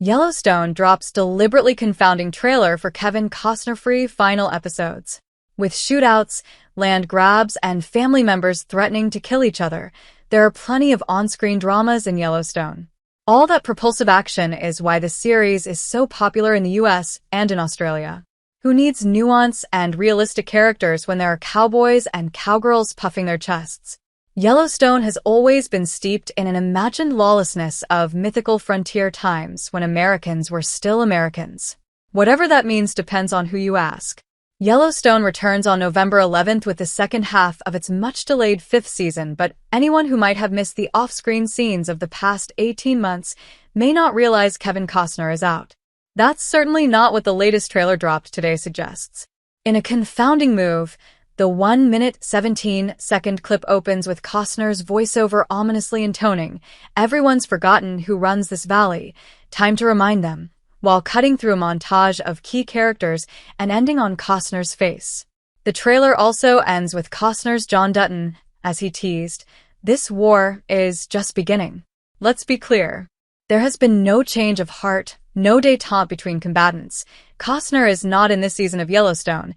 Yellowstone drops deliberately confounding trailer for Kevin Costner-free final episodes. With shootouts, land grabs, and family members threatening to kill each other, there are plenty of on-screen dramas in Yellowstone. All that propulsive action is why the series is so popular in the US and in Australia. Who needs nuance and realistic characters when there are cowboys and cowgirls puffing their chests? Yellowstone has always been steeped in an imagined lawlessness of mythical frontier times when Americans were still Americans. Whatever that means depends on who you ask. Yellowstone returns on November 11th with the second half of its much-delayed fifth season, but anyone who might have missed the off-screen scenes of the past 18 months may not realize Kevin Costner is out. That's certainly not what the latest trailer dropped today suggests. In a confounding move, the 1-minute, 17-second clip opens with Costner's voiceover ominously intoning, "Everyone's forgotten who runs this valley. Time to remind them," while cutting through a montage of key characters and ending on Costner's face. The trailer also ends with Costner's John Dutton, as he teased, "This war is just beginning." Let's be clear. There has been no change of heart, no détente between combatants. Costner is not in this season of Yellowstone,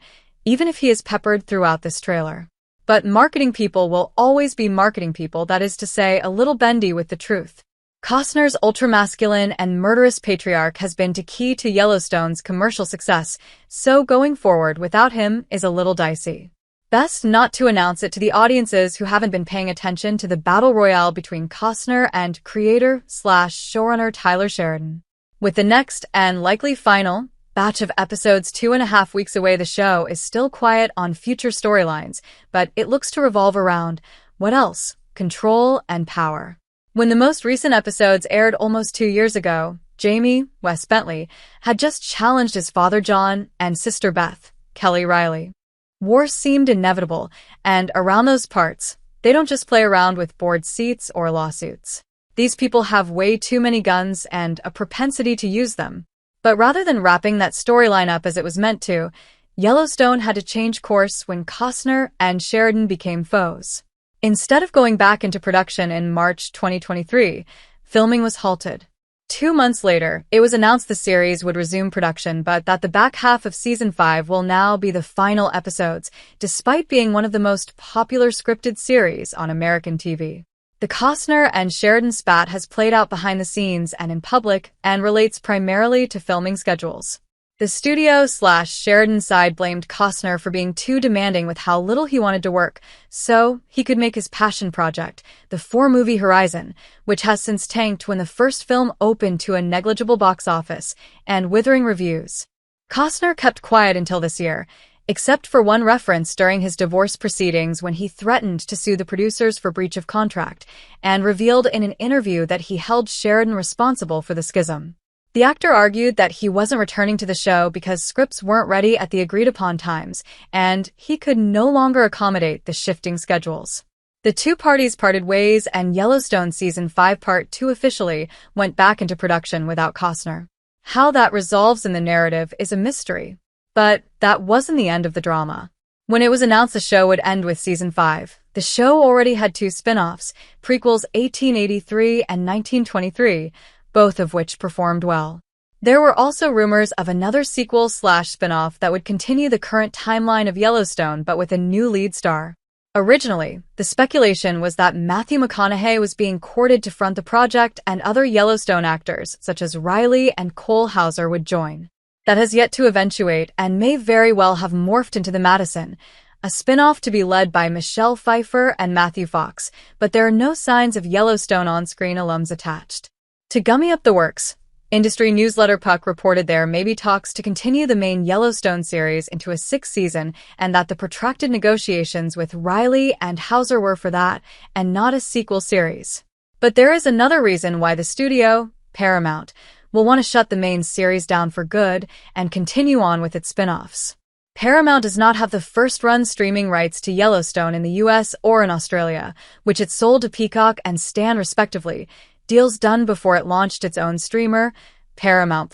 even if he is peppered throughout this trailer. But marketing people will always be marketing people, that is to say, a little bendy with the truth. Costner's ultra-masculine and murderous patriarch has been key to Yellowstone's commercial success, so going forward without him is a little dicey. Best not to announce it to the audiences who haven't been paying attention to the battle royale between Costner and creator/showrunner Tyler Sheridan. With the next, and likely final, batch of episodes 2.5 weeks away, the show is still quiet on future storylines, but it looks to revolve around, what else? Control and power. When the most recent episodes aired almost 2 years ago, Jamie, Wes Bentley, had just challenged his father John and sister Beth, Kelly Riley. War seemed inevitable, and around those parts, they don't just play around with board seats or lawsuits. These people have way too many guns and a propensity to use them. But rather than wrapping that storyline up as it was meant to, Yellowstone had to change course when Costner and Sheridan became foes. Instead of going back into production in March 2023, filming was halted. 2 months later, it was announced the series would resume production, but that the back half of Season 5 will now be the final episodes, despite being one of the most popular scripted series on American TV. The Costner and Sheridan spat has played out behind the scenes and in public and relates primarily to filming schedules. The studio/Sheridan side blamed Costner for being too demanding with how little he wanted to work, so he could make his passion project, the 4-movie Horizon, which has since tanked when the first film opened to a negligible box office and withering reviews. Costner kept quiet until this year, except for one reference during his divorce proceedings when he threatened to sue the producers for breach of contract, and revealed in an interview that he held Sheridan responsible for the schism. The actor argued that he wasn't returning to the show because scripts weren't ready at the agreed-upon times, and he could no longer accommodate the shifting schedules. The two parties parted ways, and Yellowstone Season 5 Part 2 officially went back into production without Costner. How that resolves in the narrative is a mystery. But that wasn't the end of the drama. When it was announced the show would end with Season 5, the show already had 2 spin-offs, prequels 1883 and 1923, both of which performed well. There were also rumors of another sequel/spin-off that would continue the current timeline of Yellowstone but with a new lead star. Originally, the speculation was that Matthew McConaughey was being courted to front the project and other Yellowstone actors such as Riley and Cole Hauser would join. That has yet to eventuate and may very well have morphed into The Madison, a spin-off to be led by Michelle Pfeiffer and Matthew Fox, but there are no signs of Yellowstone on-screen alums attached. To gummy up the works, industry newsletter Puck reported there may be talks to continue the main Yellowstone series into a 6th season and that the protracted negotiations with Riley and Hauser were for that and not a sequel series. But there is another reason why the studio, Paramount, will want to shut the main series down for good and continue on with its spin-offs. Paramount does not have the first-run streaming rights to Yellowstone in the US or in Australia, which it sold to Peacock and Stan respectively, deals done before it launched its own streamer, Paramount+.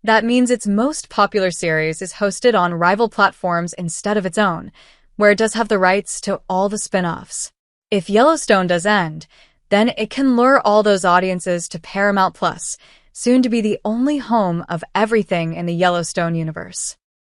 That means its most popular series is hosted on rival platforms instead of its own, where it does have the rights to all the spin-offs. If Yellowstone does end, then it can lure all those audiences to Paramount+, soon to be the only home of everything in the Yellowstone universe.